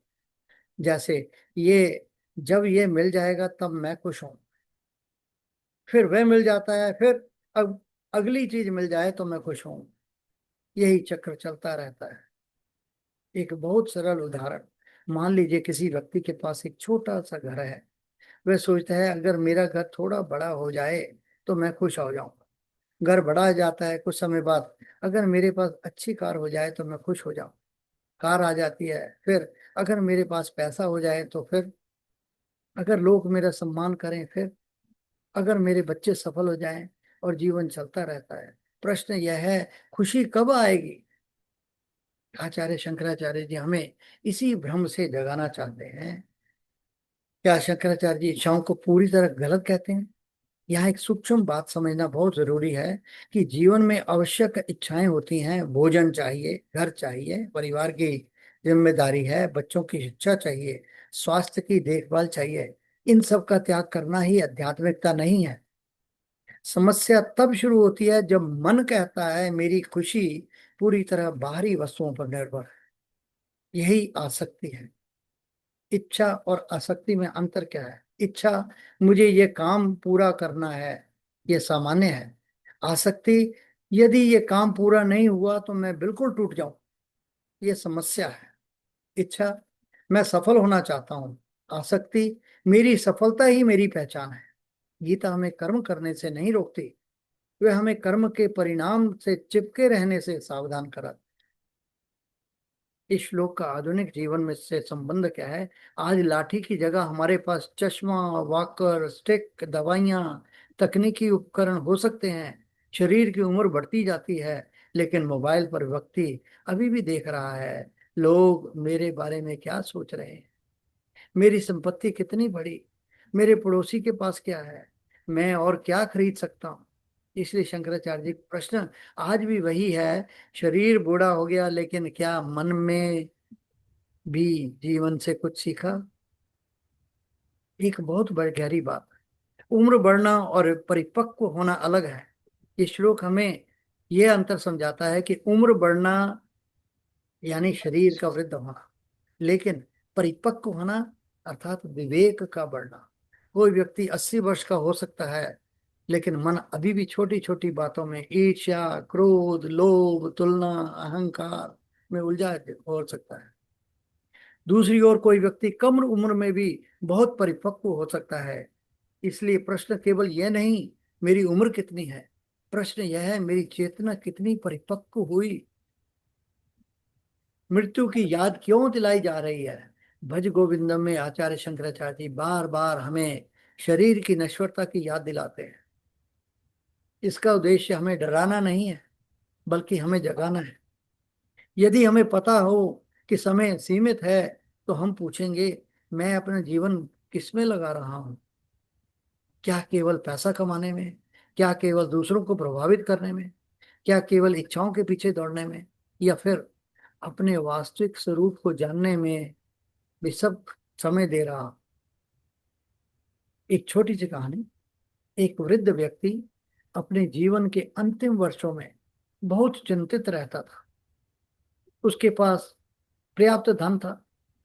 A: जैसे ये, जब ये मिल जाएगा तब मैं खुश हूं, फिर वह मिल जाता है, फिर अब अगली चीज मिल जाए तो मैं खुश हूं। यही चक्र चलता रहता है। एक बहुत सरल उदाहरण, मान लीजिए किसी व्यक्ति के पास एक छोटा सा घर है। वह सोचता है अगर मेरा घर थोड़ा बड़ा हो जाए तो मैं खुश हो जाऊंगा। घर बड़ा जाता है, कुछ समय बाद अगर मेरे पास अच्छी कार हो जाए तो मैं खुश हो जाऊं। कार आ जाती है, फिर अगर मेरे पास पैसा हो जाए तो फिर, अगर लोग मेरा सम्मान करें, फिर अगर मेरे बच्चे सफल हो जाएं, और जीवन चलता रहता है। प्रश्न यह है, खुशी कब आएगी? आचार्य शंकराचार्य जी हमें इसी भ्रम से जगाना चाहते हैं। क्या शंकराचार्य जी इच्छाओं को पूरी तरह गलत कहते हैं? यहाँ एक सूक्ष्म बात समझना बहुत जरूरी है कि जीवन में आवश्यक इच्छाएं होती हैं। भोजन चाहिए, घर चाहिए, परिवार की जिम्मेदारी है, बच्चों की शिक्षा चाहिए, स्वास्थ्य की देखभाल चाहिए। इन सब का त्याग करना ही आध्यात्मिकता नहीं है। समस्या तब शुरू होती है जब मन कहता है मेरी खुशी पूरी तरह बाहरी वस्तुओं पर निर्भर है। यही आसक्ति है। इच्छा और आसक्ति में अंतर क्या है? इच्छा, मुझे ये काम पूरा करना है, ये सामान्य है। आसक्ति, यदि ये काम पूरा नहीं हुआ तो मैं बिल्कुल टूट जाऊं, ये समस्या है। इच्छा, मैं सफल होना चाहता हूं। आसक्ति, मेरी सफलता ही मेरी पहचान है। गीता हमें कर्म करने से नहीं रोकती, वे हमें कर्म के परिणाम से चिपके रहने से सावधान करा। इस श्लोक का आधुनिक जीवन में से संबंध क्या है? आज लाठी की जगह हमारे पास चश्मा, वॉकर, स्टिक, दवाइयाँ, तकनीकी उपकरण हो सकते हैं। शरीर की उम्र बढ़ती जाती है, लेकिन मोबाइल पर व्यक्ति अभी भी देख रहा है लोग मेरे बारे में क्या सोच रहे हैं, मेरी संपत्ति कितनी बड़ी, मेरे पड़ोसी के पास क्या है, मैं और क्या खरीद सकता हूँ। इसलिए शंकराचार्य जी का प्रश्न आज भी वही है। शरीर बूढ़ा हो गया, लेकिन क्या मन में भी जीवन से कुछ सीखा? एक बहुत बड़ी गहरी बात है। उम्र बढ़ना और परिपक्व होना अलग है। ये श्लोक हमें यह अंतर समझाता है कि उम्र बढ़ना यानी शरीर का वृद्ध होना, लेकिन परिपक्व होना अर्थात विवेक का बढ़ना। कोई व्यक्ति 80 वर्ष का हो सकता है, लेकिन मन अभी भी छोटी छोटी बातों में ईर्ष्या, क्रोध, लोभ, तुलना, अहंकार में उलझा हो सकता है। दूसरी ओर कोई व्यक्ति कम उम्र में भी बहुत परिपक्व हो सकता है। इसलिए प्रश्न केवल यह नहीं मेरी उम्र कितनी है, प्रश्न यह है मेरी चेतना कितनी परिपक्व हुई। मृत्यु की याद क्यों दिलाई जा रही है? भज गोविंदम में आचार्य शंकराचार्य जी बार बार हमें शरीर की नश्वरता की याद दिलाते हैं। इसका उद्देश्य हमें डराना नहीं है, बल्कि हमें जगाना है। यदि हमें पता हो कि समय सीमित है, तो हम पूछेंगे मैं अपना जीवन किसमें लगा रहा हूं? क्या केवल पैसा कमाने में? क्या केवल दूसरों को प्रभावित करने में? क्या केवल इच्छाओं के पीछे दौड़ने में? या फिर अपने वास्तविक स्वरूप को जानने में भी सब समय दे रहा? एक छोटी सी कहानी। एक वृद्ध व्यक्ति अपने जीवन के अंतिम वर्षों में बहुत चिंतित रहता था। उसके पास पर्याप्त धन था,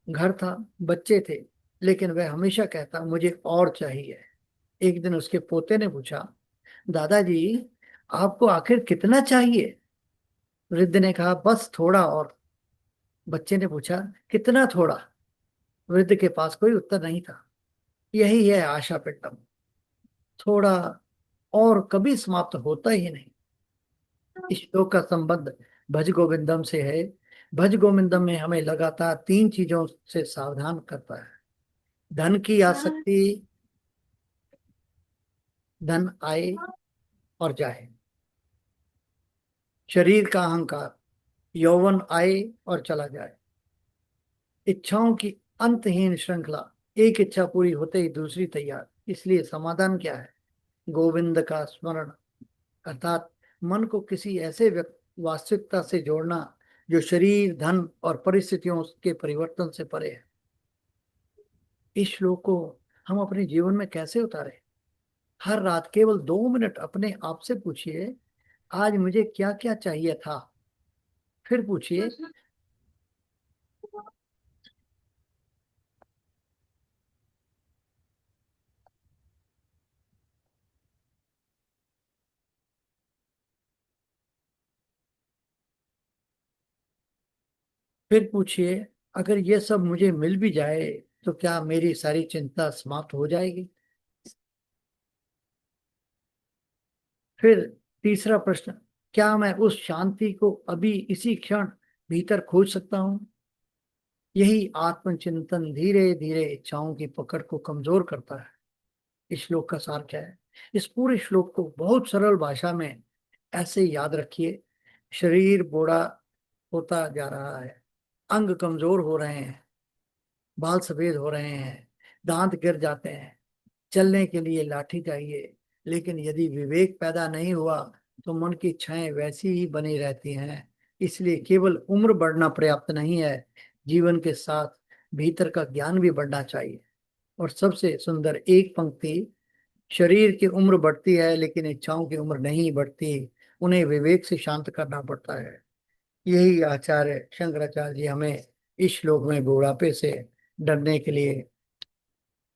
A: घर था, बच्चे थे, लेकिन वह हमेशा कहता मुझे और चाहिए। एक दिन उसके पोते ने पूछा, दादाजी आपको आखिर कितना चाहिए? वृद्ध ने कहा, बस थोड़ा और। बच्चे ने पूछा, कितना थोड़ा? वृद्ध के पास कोई उत्तर नहीं था। यही है आशा पिंडम, थोड़ा और कभी समाप्त होता ही नहीं। इस श्लोक का संबंध भज गोविंदम से है। भज गोविंदम में हमें लगातार तीन चीजों से सावधान करता है: धन की आसक्ति, धन आए और जाए; शरीर का अहंकार, यौवन आए और चला जाए; इच्छाओं की अंतहीन श्रृंखला, एक इच्छा पूरी होते ही दूसरी तैयार। इसलिए समाधान क्या है? गोविंद का स्मरण, अर्थात मन को किसी ऐसे वास्तविकता से जोड़ना जो शरीर, धन और परिस्थितियों के परिवर्तन से परे है। इस श्लोक को हम अपने जीवन में कैसे उतारें? हर रात केवल 2 मिनट अपने आप से पूछिए, आज मुझे क्या क्या चाहिए था। फिर पूछिए, अगर ये सब मुझे मिल भी जाए तो क्या मेरी सारी चिंता समाप्त हो जाएगी? फिर तीसरा प्रश्न, क्या मैं उस शांति को अभी इसी क्षण भीतर खोज सकता हूं? यही आत्मचिंतन धीरे धीरे इच्छाओं की पकड़ को कमजोर करता है। इस श्लोक का सार क्या है? इस पूरे श्लोक को बहुत सरल भाषा में ऐसे याद रखिए: शरीर बूढ़ा होता जा रहा है, अंग कमजोर हो रहे हैं, बाल सफेद हो रहे हैं, दांत गिर जाते हैं, चलने के लिए लाठी चाहिए। लेकिन यदि विवेक पैदा नहीं हुआ तो मन की इच्छाएं वैसी ही बनी रहती हैं। इसलिए केवल उम्र बढ़ना पर्याप्त नहीं है, जीवन के साथ भीतर का ज्ञान भी बढ़ना चाहिए। और सबसे सुंदर एक पंक्ति, शरीर की उम्र बढ़ती है लेकिन इच्छाओं की उम्र नहीं बढ़ती, उन्हें विवेक से शांत करना पड़ता है। यही आचार्य शंकराचार्य जी हमें इस श्लोक में बुढ़ापे से डरने के लिए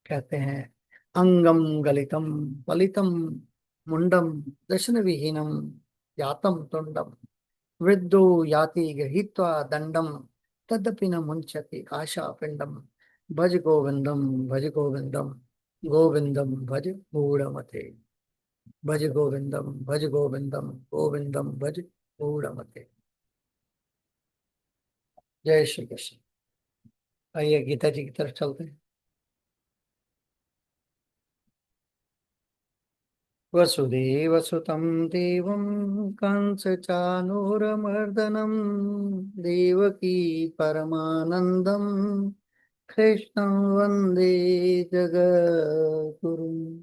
A: कहते हैं। अंगम गलितम पलितम मुंडम दशन विहीनम जातम तुंडम वृद्धो याति गृहीत्वा दंडम तदपि न मुंचति आशा पिंडम भज गोविंदम भज गोविंदम गोविंदम भज मूढ़मते। भज गोविंदम भज गोविंदम गोविंदम भज मूढ़मते। जय श्री कृष्ण। आइए गीता जी की तरफ चलते हैं। वसुदेवसुतं देवं कंसचानूरमर्दनं देवकी परमानन्दं कृष्णं वन्दे जगद्गुरुम्।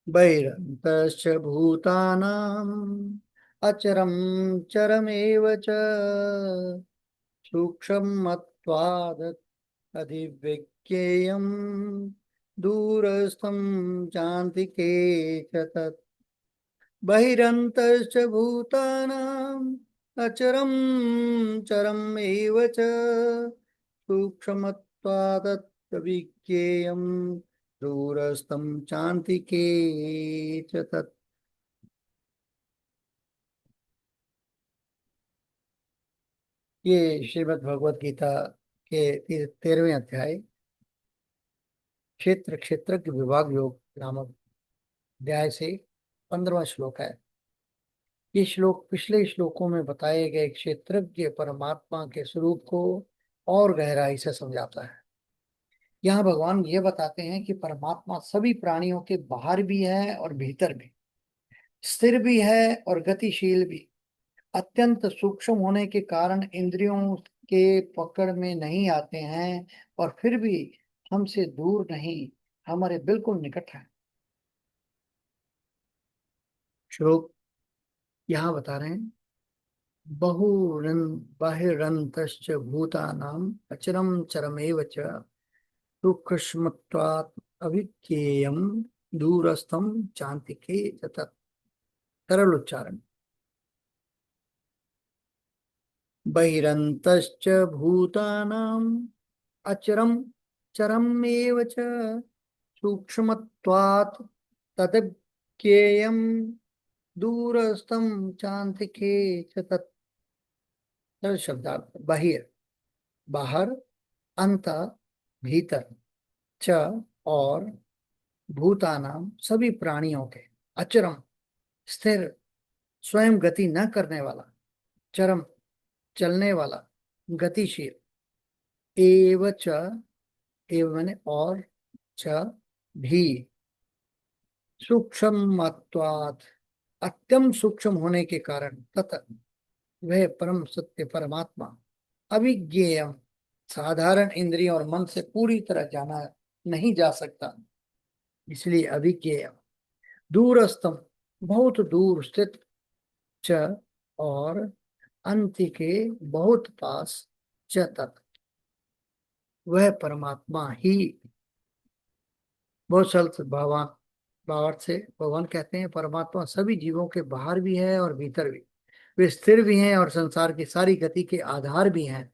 A: बहिरन्तश्च भूतानाम् अचरं चरमेव च सूक्ष्मत्वात् अधिविज्ञेयं दूरस्थं चान्तिके च तत्। बहिरन्तश्च भूतानाम् अचरं चरम् एव च सूक्ष्मत्वात् विज्ञेयं दूरस्थं चान्तिके च तत्। ये श्रीमद् भगवत गीता के 13वें अध्याय क्षेत्र क्षेत्रज्ञ विभाग योग नामक अध्याय से 15वां श्लोक है। ये श्लोक पिछले श्लोकों में बताए गए क्षेत्रज्ञ परमात्मा के स्वरूप को और गहराई से समझाता है। यहाँ भगवान ये बताते हैं कि परमात्मा सभी प्राणियों के बाहर भी है और भीतर भी, स्थिर भी है और गतिशील भी, अत्यंत सूक्ष्म होने के कारण इंद्रियों के पकड़ में नहीं आते हैं और फिर भी हमसे दूर नहीं, हमारे बिल्कुल निकट है। श्लोक यहाँ बता रहे हैं, बहुरन बाहिरंतश्च भूतानाम अचरम चरमेव च सूक्ष्मत्वात् अविज्ञेयम दूरस्थम चान्तिके तत्। सरल उच्चारण। बहिरन्तश्च भूतानाम् अचरम चरमेव च सूक्ष्मत्वात् तदज्ञेयं दूरस्थं चान्तिके च तत्। सरल शब्दार्थ। बहिर बाहर, अंत भीतर, च और भूतानाम सभी प्राणियों के, अचरम स्थिर स्वयं गति न करने वाला, चरम चलने वाला, गतिशील, एव च एव माने और, च भी, सूक्ष्मत्वात् अत्यंत सूक्ष्म होने के कारण, तथा वह परम सत्य परमात्मा, अविज्ञेय साधारण इंद्रियों और मन से पूरी तरह जाना नहीं जा सकता, इसलिए अविज्ञेय, दूरस्थम बहुत दूर स्थित, च और अंत के बहुत पास, च तक वह परमात्मा ही। बहुत सरल भगवान भावार्थ से भगवान कहते हैं परमात्मा सभी जीवों के बाहर भी है और भीतर भी। वे स्थिर भी हैं और संसार की सारी गति के आधार भी हैं।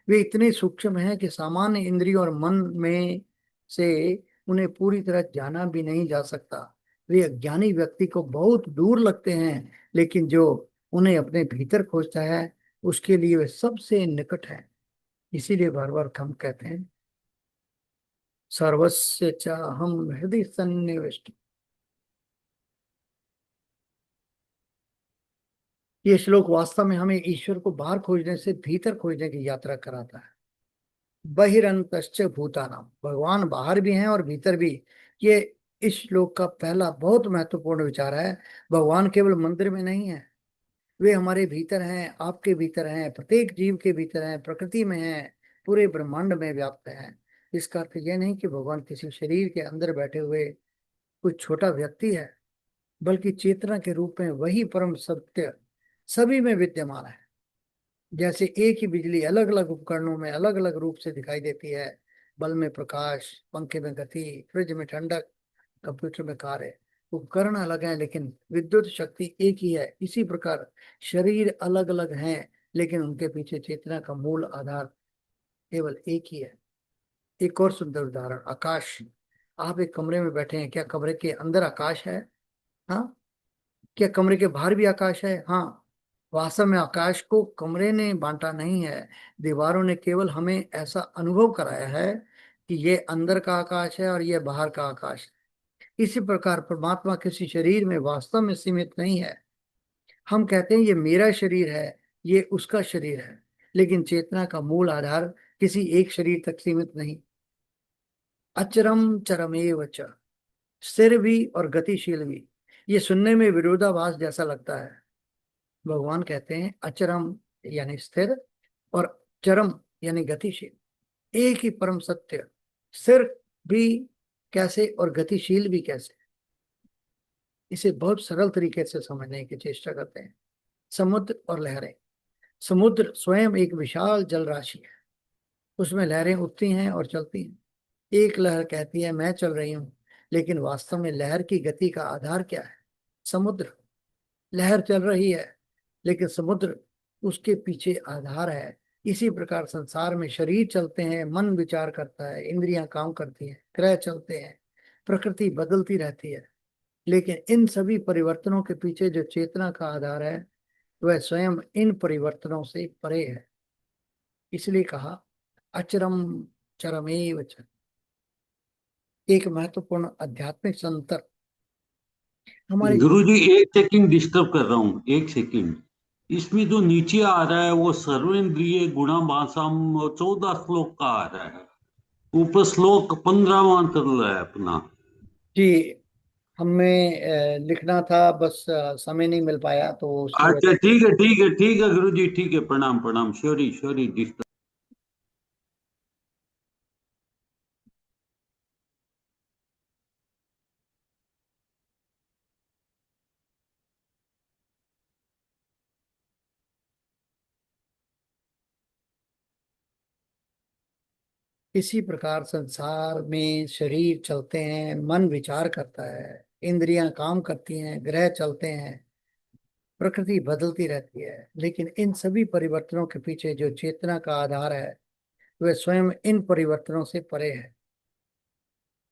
A: वे इतने सूक्ष्म हैं कि सामान्य इंद्रियों और मन में से उन्हें पूरी तरह जाना भी नहीं जा सकता। वे अज्ञानी व्यक्ति को बहुत दूर लगते हैं, लेकिन जो उन्हें अपने भीतर खोजता है उसके लिए वे सबसे निकट है। इसीलिए बार बार हम कहते हैं सर्वस्य च हम हृदय सन्निविष्ट। ये श्लोक वास्तव में हमें ईश्वर को बाहर खोजने से भीतर खोजने की यात्रा कराता है। बहिरंतश्च भूतानाम, भगवान बाहर भी हैं और भीतर भी। ये इस श्लोक का पहला बहुत महत्वपूर्ण विचार है। भगवान केवल मंदिर में नहीं है, वे हमारे भीतर हैं, आपके भीतर हैं, प्रत्येक जीव के भीतर हैं, प्रकृति में हैं, पूरे ब्रह्मांड में व्याप्त हैं। इसका अर्थ यह नहीं कि भगवान किसी शरीर के अंदर बैठे हुए कुछ छोटा व्यक्ति है, बल्कि चेतना के रूप में वही परम सत्य सभी में विद्यमान है। जैसे एक ही बिजली अलग अलग उपकरणों में अलग अलग रूप से दिखाई देती है, बल्ब में प्रकाश, पंखे में गति, फ्रिज में ठंडक, कंप्यूटर में कार्य। उपकरण अलग हैं लेकिन विद्युत शक्ति एक ही है। इसी प्रकार शरीर अलग अलग हैं लेकिन उनके पीछे चेतना का मूल आधार केवल एक ही है। एक और सुंदर उदाहरण, आकाश। आप एक कमरे में बैठे हैं, क्या कमरे के अंदर आकाश है? हाँ। क्या कमरे के बाहर भी आकाश है? हाँ। वास्तव में आकाश को कमरे ने बांटा नहीं है, दीवारों ने केवल हमें ऐसा अनुभव कराया है कि ये अंदर का आकाश है और ये बाहर का आकाश है। इसी प्रकार परमात्मा किसी शरीर में वास्तव में सीमित नहीं है। हम कहते हैं ये मेरा शरीर है, ये उसका शरीर है, लेकिन चेतना का मूल आधार किसी एक शरीर तक सीमित नहीं। अचरम चरमेव च, स्थिर भी और गतिशील भी। ये सुनने में विरोधाभास जैसा लगता है। भगवान कहते हैं अचरम यानी स्थिर और चरम यानी गतिशील। एक ही परम सत्य स्थिर भी कैसे और गतिशील भी कैसे, इसे बहुत सरल तरीके से समझने की चेष्टा करते हैं। समुद्र और लहरें। समुद्र स्वयं एक विशाल जल राशि है, उसमें लहरें उठती हैं और चलती हैं। एक लहर कहती है मैं चल रही हूँ, लेकिन वास्तव में लहर की गति का आधार क्या है? समुद्र। लहर चल रही है लेकिन समुद्र उसके पीछे आधार है। इसी प्रकार संसार में शरीर चलते हैं, मन विचार करता है, इंद्रियां काम करती हैं, ग्रह चलते हैं, प्रकृति बदलती रहती है, लेकिन इन सभी परिवर्तनों के पीछे जो चेतना का आधार है वह स्वयं इन परिवर्तनों से परे है। इसलिए कहा अचरम चरमेव च। एक महत्वपूर्ण आध्यात्मिक संतर हमारे
G: गुरु जी एक सेकंड डिस्टर्ब कर रहा हूँ, एक सेकंड। इसमें जो नीचे आ रहा है वो सर्वेंद्रिय गुणा भाषाम 14 श्लोक का आ रहा है, ऊपर श्लोक 15वां कर रहा है अपना।
A: जी हमें लिखना था, बस समय नहीं मिल पाया तो उसकी
G: अच्छा
A: वजह से।
G: ठीक है ठीक है ठीक है गुरु जी, ठीक है, प्रणाम प्रणाम, सॉरी सॉरी डिस्टर्ब।
A: इसी प्रकार संसार में शरीर चलते हैं, मन विचार करता है, इंद्रियां काम करती हैं, ग्रह चलते हैं, प्रकृति बदलती रहती है, लेकिन इन सभी परिवर्तनों के पीछे जो चेतना का आधार है वह स्वयं इन परिवर्तनों से परे है।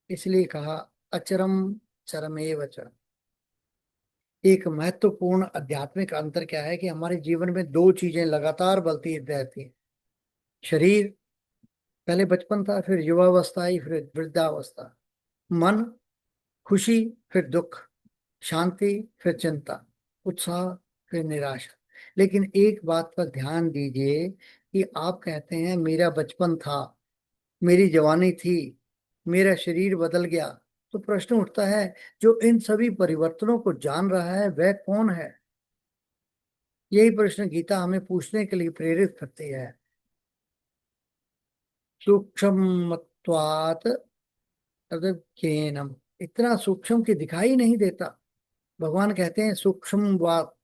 A: इसलिए कहा अचरम चरमेव च। एक महत्वपूर्ण आध्यात्मिक अंतर क्या है कि हमारे जीवन में दो चीजें लगातार बदलती रहती हैं। शरीर, पहले बचपन था, फिर युवावस्था आई, फिर वृद्धावस्था। मन, खुशी, फिर दुख, शांति, फिर चिंता, उत्साह, फिर निराशा। लेकिन एक बात पर ध्यान दीजिए कि आप कहते हैं मेरा बचपन था, मेरी जवानी थी, मेरा शरीर बदल गया। तो प्रश्न उठता है जो इन सभी परिवर्तनों को जान रहा है वह कौन है? यही प्रश्न गीता हमें पूछने के लिए प्रेरित करती है। सूक्ष्मत्वात् तदज्ञेनम, इतना सूक्ष्म कि दिखाई नहीं देता। भगवान कहते हैं सूक्ष्म बात,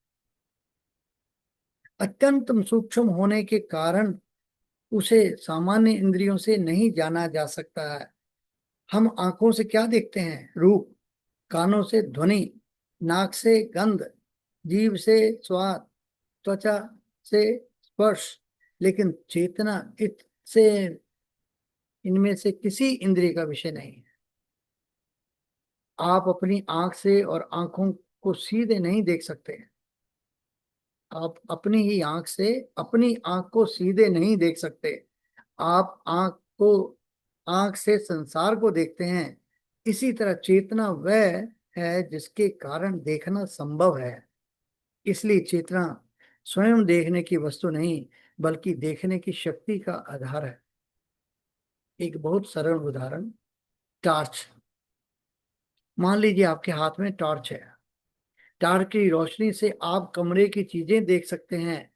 A: अत्यंत सूक्ष्म होने के कारण उसे सामान्य इंद्रियों से नहीं जाना जा सकता है। हम आंखों से क्या देखते हैं? रूप, कानों से ध्वनि, नाक से गंध, जीभ से स्वाद, त्वचा से स्पर्श। लेकिन चेतना इससे, इनमें से किसी इंद्रिय का विषय नहीं है। आप अपनी आंख से और आंखों को सीधे नहीं देख सकते। आप अपनी ही आंख से अपनी आंख को सीधे नहीं देख सकते। आप आंख से संसार को देखते हैं। इसी तरह चेतना वह है जिसके कारण देखना संभव है। इसलिए चेतना स्वयं देखने की वस्तु नहीं बल्कि देखने की शक्ति का आधार है। एक बहुत सरल उदाहरण, टॉर्च। मान लीजिए आपके हाथ में टॉर्च है। टॉर्च की रोशनी से आप कमरे की चीजें देख सकते हैं,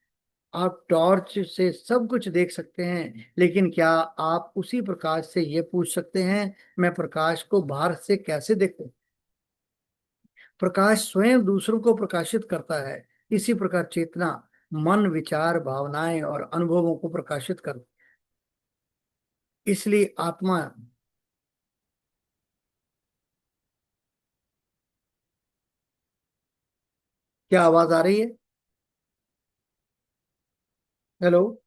A: आप टॉर्च से सब कुछ देख सकते हैं। लेकिन क्या आप उसी प्रकाश से ये पूछ सकते हैं मैं प्रकाश को बाहर से कैसे देखूं? प्रकाश स्वयं दूसरों को प्रकाशित करता है। इसी प्रकार चेतना मन, विचार, भावनाएं और अनुभवों को प्रकाशित करती है। इसलिए आत्मा, क्या आवाज आ रही है? हेलो।